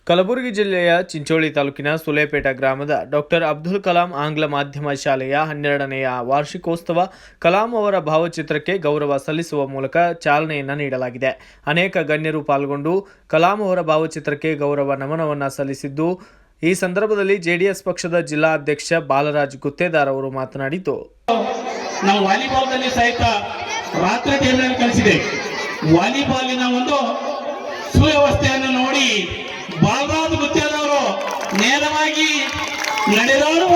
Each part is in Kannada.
ಕಲಬುರಗಿ ಜಿಲ್ಲೆಯ ಚಿಂಚೋಳಿ ತಾಲೂಕಿನ ಸುಲೇಪೇಟ ಗ್ರಾಮದ ಡಾಕ್ಟರ್ ಅಬ್ದುಲ್ ಕಲಾಂ ಆಂಗ್ಲ ಮಾಧ್ಯಮ ಶಾಲೆಯ 12ನೆಯ ವಾರ್ಷಿಕೋತ್ಸವ ಕಲಾಂ ಅವರ ಭಾವಚಿತ್ರಕ್ಕೆ ಗೌರವ ಸಲ್ಲಿಸುವ ಮೂಲಕ ಚಾಲನೆಯನ್ನು ನೀಡಲಾಗಿದೆ. ಅನೇಕ ಗಣ್ಯರು ಪಾಲ್ಗೊಂಡು ಕಲಾಂ ಅವರ ಭಾವಚಿತ್ರಕ್ಕೆ ಗೌರವ ನಮನವನ್ನು ಸಲ್ಲಿಸಿದ್ದು, ಈ ಸಂದರ್ಭದಲ್ಲಿ ಜೆಡಿಎಸ್ ಪಕ್ಷದ ಜಿಲ್ಲಾ ಅಧ್ಯಕ್ಷ ಬಾಲರಾಜ್ ಗುತ್ತೇದಾರ್ ಅವರು ಮಾತನಾಡಿದ್ದು, ನಾವು ವಾಲಿಬಾಲ್ನಲ್ಲಿ ಸಹಿತ ರಾತ್ರಿ ಟೈಮ್ನಲ್ಲಿ ಕಲಿಸಿದೆ. ವಾಲಿಬಾಲಿನ ಒಂದು ಸುವ್ಯವಸ್ಥೆಯನ್ನು ನೋಡಿ ಬಾಲರಾಜ್ ಗುತ್ತೇದಾರವರು ನೇರವಾಗಿ ನಡೆದಾಡುವ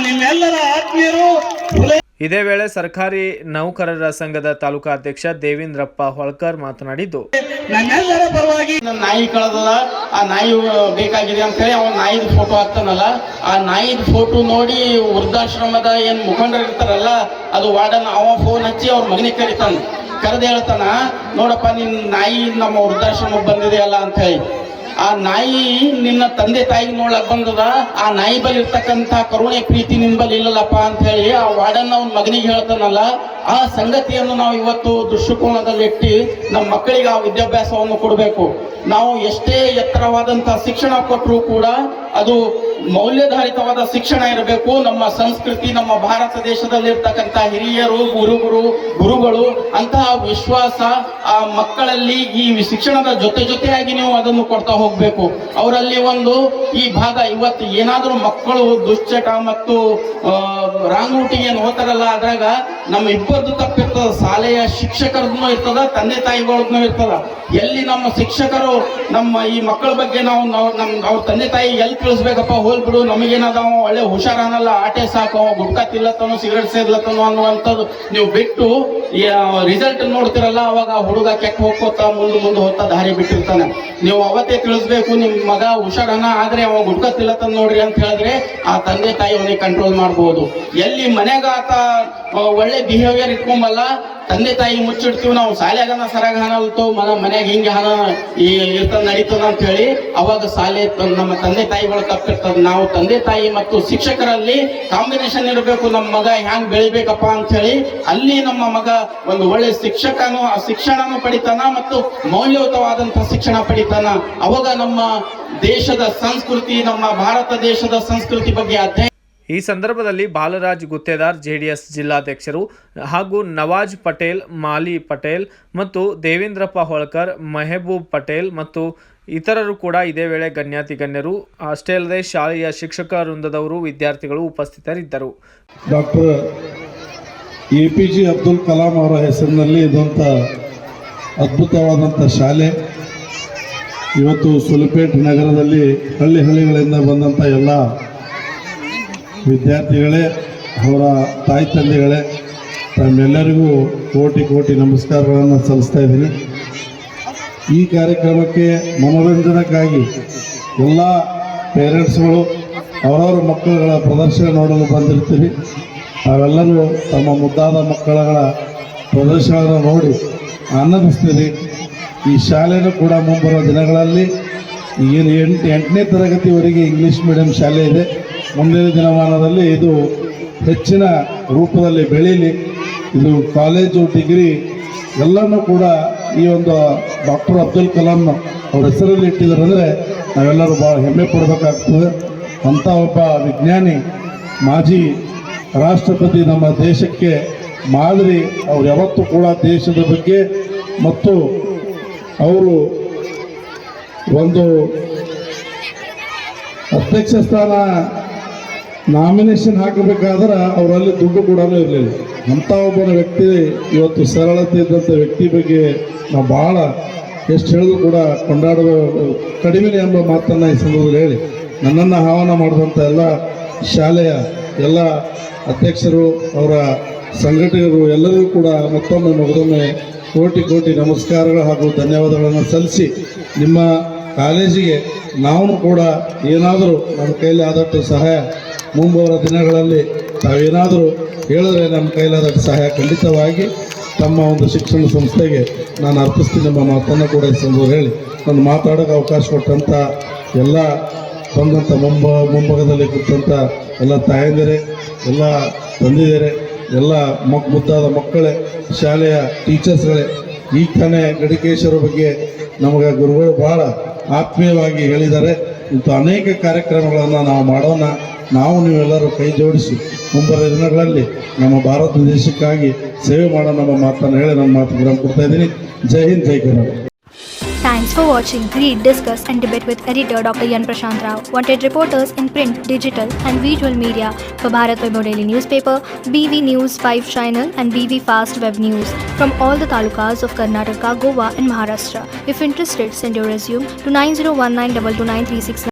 ನಿಮ್ಮೆಲ್ಲರ ಆತ್ಮೀಯರು. ಇದೇ ವೇಳೆ ಸರ್ಕಾರಿ ನೌಕರರ ಸಂಘದ ತಾಲೂಕಾಧ್ಯಕ್ಷ ದೇವೇಂದ್ರಪ್ಪ ಹೊಳ್ಕರ್ ಮಾತನಾಡಿದ್ದು, ನಮ್ಮೆಲ್ಲರ ಪರವಾಗಿ ನಾಯಿ ಕಳೆದದ, ಆ ನಾಯಿ ಬೇಕಾಗಿದೆ ಅಂತ ಹೇಳಿ ಅವನ ನಾಯಿದ ಫೋಟೋ ಹಾಕ್ತಾನಲ್ಲ, ಆ ನಾಯಿದ ಫೋಟೋ ನೋಡಿ ವೃದ್ಧಾಶ್ರಮದ ಏನ್ ಮುಖಂಡರು ಇರ್ತಾರಲ್ಲ, ಅದು ವಾರ್ಡನ್ ಅವ ಫೋನ್ ಹಚ್ಚಿ ಅವ್ರ ಮಗನಿಗೆ ಕರೆದು ಹೇಳ್ತಾನ, ನೋಡಪ್ಪ ನಿನ್ ನಾಯಿ ನಮ್ಮ ವೃದ್ಧಾಶ್ರಮಕ್ಕೆ ಬಂದಿದೆಯಲ್ಲ ಅಂತ ಹೇಳಿ. ಆ ನಾಯಿ ನಿನ್ನ ತಂದೆ ತಾಯಿಗೆ ನೋಡ್ಲಕ್ ಬಂದದ, ಆ ನಾಯಿ ಬಳಿ ಇರ್ತಕ್ಕಂಥ ಕರುಣೆ ಪ್ರೀತಿ ನಿನ್ ಬಳಿ ಇಲ್ಲಲ್ಲಪ್ಪ ಅಂತ ಹೇಳಿ ಆ ವಾರ್ಡನ್ ಅವ್ನ ಮಗನಿಗೆ ಹೇಳ್ತಾನಲ್ಲ. ಆ ಸಂಗತಿಯನ್ನು ನಾವು ಇವತ್ತು ದೃಷ್ಟಿಕೋನದಲ್ಲಿಟ್ಟು ನಮ್ಮ ಮಕ್ಕಳಿಗೆ ಆ ವಿದ್ಯಾಭ್ಯಾಸವನ್ನು ಕೊಡಬೇಕು. ನಾವು ಎಷ್ಟೇ ಎತ್ತರವಾದಂತಹ ಶಿಕ್ಷಣ ಕೊಟ್ಟರೂ ಕೂಡ ಅದು ಮೌಲ್ಯಧಾರಿತವಾದ ಶಿಕ್ಷಣ ಇರಬೇಕು. ನಮ್ಮ ಸಂಸ್ಕೃತಿ, ನಮ್ಮ ಭಾರತ ದೇಶದಲ್ಲಿರ್ತಕ್ಕಂಥ ಹಿರಿಯರು, ಗುರುಗಳು ಅಂತಹ ವಿಶ್ವಾಸ ಆ ಮಕ್ಕಳಲ್ಲಿ ಈ ಶಿಕ್ಷಣದ ಜೊತೆಯಾಗಿ ನೀವು ಅದನ್ನು ಕೊಡ್ತಾ ಹೋಗ್ಬೇಕು. ಅವರಲ್ಲಿ ಒಂದು ಈ ಭಾಗ ಇವತ್ತು ಏನಾದರೂ ಮಕ್ಕಳು ದುಶ್ಚಟ ಮತ್ತು ರಾಂಗ್ ರೂಟಿಗೆ ಏನು ಹೋಗ್ತಾರಲ್ಲ, ಅದ್ರಾಗ ನಮ್ಮ ಇಬ್ಬರದ್ದು ತಪ್ಪಿರ್ತದ. ಶಾಲೆಯ ಶಿಕ್ಷಕರದ್ದು ಇರ್ತದ, ತಂದೆ ತಾಯಿಗಳದ್ದು ಇರ್ತದ. ಎಲ್ಲಿ ನಮ್ಮ ಶಿಕ್ಷಕರು ನಮ್ಮ ಈ ಮಕ್ಕಳ ಬಗ್ಗೆ ನಾವು ಅವ್ರ ತಂದೆ ತಾಯಿ ಎಲ್ಲಿ ತಿಳಿಸ್ಬೇಕಪ್ಪ, ಹೋಲ್ ಬಿಡು ನಮಗೇನಾದ ಒಳ್ಳೆ ಹುಷಾರನಲ್ಲ, ಆಟೆ ಸಾಕು, ಗುಟ್ಕಾ ತಿಲ್ಲತ್ತನೋ ಸಿಗರೇಟ್ ಸೇದ್ಲತ್ತನೋ ಅನ್ನುವಂಥದ್ದು ನೀವು ಬಿಟ್ಟು ರಿಸಲ್ಟ್ ನೋಡ್ತಿರಲ್ಲ, ಅವಾಗ ಹುಡುಗ ಕೆಟ್ಟ ಹೋಗ್ಕೋತಾ ಮುಂದೆ ಹೋಗ್ತಾ ದಾರಿ ಬಿಟ್ಟಿರ್ತಾನೆ. ನೀವು ಅವತ್ತೇ ತಿಳಿಸ್ಬೇಕು, ನಿಮ್ ಮಗ ಹುಷಾರನ ಆದ್ರೆ ಅವ ಗುಟ್ಕಾ ತಿಲ್ಲತ್ತನ್ ನೋಡ್ರಿ ಅಂತ ಹೇಳಿದ್ರೆ ಆ ತಂದೆ ತಾಯಿ ಅವನಿಗೆ ಕಂಟ್ರೋಲ್ ಮಾಡ್ಬೋದು. ಎಲ್ಲಿ ಮನೆಗ ಆತ ಒಳ್ಳೆ ಬಿಹೇವಿಯರ್ ಇಟ್ಕೊಂಬಲ್ಲ, ತಂದೆ ತಾಯಿ ಮುಚ್ಚಿಡ್ತೀವಿ ನಾವು, ಶಾಲೆಗನ ಸರಾಗ ಹನಲ್ತು ಮನ್ಯಾಗ ಹಿಂಗೆ ಹನ ಇರ್ತದ ನಡೀತದ ಅಂತ ಹೇಳಿ ಅವಾಗ ಶಾಲೆ ನಮ್ಮ ತಂದೆ ತಾಯಿಗಳು ತಪ್ಪಿರ್ತದ. ನಾವು ತಂದೆ ತಾಯಿ ಮತ್ತು ಶಿಕ್ಷಕರಲ್ಲಿ ಕಾಂಬಿನೇಷನ್ ಇರಬೇಕು. ನಮ್ಮ ಮಗ ಹ್ಯಾಂಗ್ ಬೆಳಿಬೇಕಪ್ಪ ಅಂತ ಹೇಳಿ ಅಲ್ಲಿ ನಮ್ಮ ಮಗ ಒಂದು ಒಳ್ಳೆ ಶಿಕ್ಷಣನೂ ಪಡಿತಾನ ಮತ್ತು ಮೌಲ್ಯಯುತವಾದಂತಹ ಶಿಕ್ಷಣ ಪಡಿತಾನ. ಅವಾಗ ನಮ್ಮ ದೇಶದ ಸಂಸ್ಕೃತಿ, ನಮ್ಮ ಭಾರತ ದೇಶದ ಸಂಸ್ಕೃತಿ ಬಗ್ಗೆ ಅಧ್ಯಯನ. ಈ ಸಂದರ್ಭದಲ್ಲಿ ಬಾಲರಾಜ್ ಗುತ್ತೇದಾರ್ ಜೆಡಿಎಸ್ ಜಿಲ್ಲಾಧ್ಯಕ್ಷರು ಹಾಗೂ ನವಾಜ್ ಪಟೇಲ್, ಮಾಲಿ ಪಟೇಲ್ ಮತ್ತು ದೇವೇಂದ್ರಪ್ಪ ಹೊಳ್ಕರ್, ಮೆಹಬೂಬ್ ಪಟೇಲ್ ಮತ್ತು ಇತರರು ಕೂಡ ಇದೇ ವೇಳೆ ಗಣ್ಯರು, ಅಷ್ಟೇ ಅಲ್ಲದೆ ಶಾಲೆಯ ಶಿಕ್ಷಕ ವೃಂದದವರು, ವಿದ್ಯಾರ್ಥಿಗಳು ಉಪಸ್ಥಿತರಿದ್ದರು. ಡಾಕ್ಟರ್ APJ ಅಬ್ದುಲ್ ಕಲಾಂ ಅವರ ಹೆಸರಿನಲ್ಲಿ ಇದಂಥ ಅದ್ಭುತವಾದಂಥ ಶಾಲೆ ಇವತ್ತು ಸುಲೇಪೇಟ್ ನಗರದಲ್ಲಿ ಹಳ್ಳಿಗಳಿಂದ ಬಂದಂಥ ಎಲ್ಲ ವಿದ್ಯಾರ್ಥಿಗಳೇ, ಅವರ ತಾಯಿ ತಂದೆಗಳೇ, ತಮ್ಮೆಲ್ಲರಿಗೂ ಕೋಟಿ ನಮಸ್ಕಾರಗಳನ್ನು ಸಲ್ಲಿಸ್ತಾ ಇದ್ದೀನಿ. ಈ ಕಾರ್ಯಕ್ರಮಕ್ಕೆ ಮನೋರಂಜನೆಗಾಗಿ ಎಲ್ಲ ಪೇರೆಂಟ್ಸ್ಗಳು ಅವರವರ ಮಕ್ಕಳುಗಳ ಪ್ರದರ್ಶನ ನೋಡಲು ಬಂದಿರ್ತೀವಿ. ತಾವೆಲ್ಲರೂ ತಮ್ಮ ಮುದ್ದಾದ ಮಕ್ಕಳುಗಳ ಪ್ರದರ್ಶನವನ್ನು ನೋಡಿ ಆನಂದಿಸ್ತೀರಿ. ಈ ಶಾಲೆಯೂ ಕೂಡ ಮುಂಬರುವ ದಿನಗಳಲ್ಲಿ ಏನು 8ನೇ ತರಗತಿವರೆಗೆ ಇಂಗ್ಲೀಷ್ ಮೀಡಿಯಂ ಶಾಲೆ ಇದೆ. ಮುಂದಿನ ದಿನಮಾನದಲ್ಲಿ ಇದು ಹೆಚ್ಚಿನ ರೂಪದಲ್ಲಿ ಬೆಳೀಲಿ. ಇದು ಕಾಲೇಜು, ಡಿಗ್ರಿ ಎಲ್ಲನೂ ಕೂಡ ಈ ಒಂದು ಡಾಕ್ಟರ್ ಅಬ್ದುಲ್ ಕಲಾಂ ಅವ್ರ ಹೆಸರಲ್ಲಿ ಇಟ್ಟಿದ್ದಾರೆ ಅಂದರೆ ನಾವೆಲ್ಲರೂ ಭಾಳ ಹೆಮ್ಮೆ ಪಡಬೇಕಾಗ್ತದೆ. ಅಂಥ ಒಬ್ಬ ವಿಜ್ಞಾನಿ, ಮಾಜಿ ರಾಷ್ಟ್ರಪತಿ, ನಮ್ಮ ದೇಶಕ್ಕೆ ಮಾದರಿ. ಅವ್ರು ಯಾವತ್ತೂ ಕೂಡ ದೇಶದ ಬಗ್ಗೆ ಮತ್ತು ಅವರು ಒಂದು ಅಧ್ಯಕ್ಷ ಸ್ಥಾನ ನಾಮಿನೇಷನ್ ಹಾಕಬೇಕಾದ್ರೆ ಅವರಲ್ಲಿ ದುಡ್ಡು ಕೂಡ ಇರಲಿಲ್ಲ. ಅಂಥ ಒಬ್ಬನ ವ್ಯಕ್ತಿ, ಇವತ್ತು ಸರಳತೆ ಇದ್ದಂಥ ವ್ಯಕ್ತಿ ಬಗ್ಗೆ ನಾವು ಭಾಳ ಎಷ್ಟು ಹೇಳಿದ್ರು ಕೂಡ ಕೊಂಡಾಡುವ ಕಡಿಮೆ ಎಂಬ ಮಾತನ್ನು ಈ ಸಂದರ್ಭದಲ್ಲಿ ಹೇಳಿ, ನನ್ನನ್ನು ಆಹ್ವಾನ ಮಾಡಿದಂಥ ಎಲ್ಲ ಶಾಲೆಯ ಎಲ್ಲ ಅಧ್ಯಕ್ಷರು, ಅವರ ಸಂಘಟಕರು ಎಲ್ಲರಿಗೂ ಕೂಡ ಮತ್ತೊಮ್ಮೆ ಕೋಟಿ ನಮಸ್ಕಾರಗಳು ಹಾಗೂ ಧನ್ಯವಾದಗಳನ್ನು ಸಲ್ಲಿಸಿ, ನಿಮ್ಮ ಕಾಲೇಜಿಗೆ ನಾವು ಕೂಡ ಏನಾದರೂ ನಮ್ಮ ಕೈಲಿ ಆದಷ್ಟು ಸಹಾಯ ಮುಂಬರುವ ದಿನಗಳಲ್ಲಿ ತಾವೇನಾದರೂ ಹೇಳಿದ್ರೆ ನಮ್ಮ ಕೈಲಾದಷ್ಟು ಸಹಾಯ ಖಂಡಿತವಾಗಿ ತಮ್ಮ ಒಂದು ಶಿಕ್ಷಣ ಸಂಸ್ಥೆಗೆ ನಾನು ಅರ್ಪಿಸ್ತೀನಿ ಎಂಬ ಮಾತನ್ನು ಕೂಡ ಹೇಳಿ ನಾನು ಮಾತಾಡೋಕ್ಕೆ ಅವಕಾಶ ಕೊಟ್ಟಂಥ ಎಲ್ಲ ಬಂದಂಥ ಮುಂಭಾಗದಲ್ಲಿ ಕೂತಂಥ ಎಲ್ಲ ತಾಯಂದಿರೇ, ಎಲ್ಲ ತಂದಿದ್ದಾರೆ, ಎಲ್ಲ ಮುದ್ದಾದ ಮಕ್ಕಳೇ, ಶಾಲೆಯ ಟೀಚರ್ಸ್ಗಳೇ. ಈಗ ತಾನೇ ಗಡಿಕೇಶ್ವರ ಬಗ್ಗೆ ನಮಗೆ ಗುರುಗಳು ಭಾಳ ಆತ್ಮೀಯವಾಗಿ ಹೇಳಿದ್ದಾರೆ. ಇಂಥ ಅನೇಕ ಕಾರ್ಯಕ್ರಮಗಳನ್ನು ನಾವು ಮಾಡೋಣ. ನಾವು ನೀವೆಲ್ಲರೂ ಕೈ ಜೋಡಿಸಿ ಮುಂಬರುವ ದಿನಗಳಲ್ಲಿ ನಮ್ಮ ಭಾರತ ದೇಶಕ್ಕಾಗಿ ಸೇವೆ ಮಾಡೋ ನಮ್ಮ ಮಾತನ್ನು ಹೇಳಿ ನನ್ನ ಮಾತು ವಿರಾಮ ಕೊಡ್ತಾ ಇದ್ದೀನಿ. ಜೈ ಹಿಂದ್, ಜೈ Karnataka. Thanks for watching Read, Discuss and Debate with editor Dr. Yan Prashant Rao. Wanted reporters in print, digital and visual media for Bharat Vaibhav Daily Newspaper, BV News 5 Channel and BV Fast Web News from all the talukas of Karnataka, Goa and Maharashtra. If interested, send your resume to 9019229369.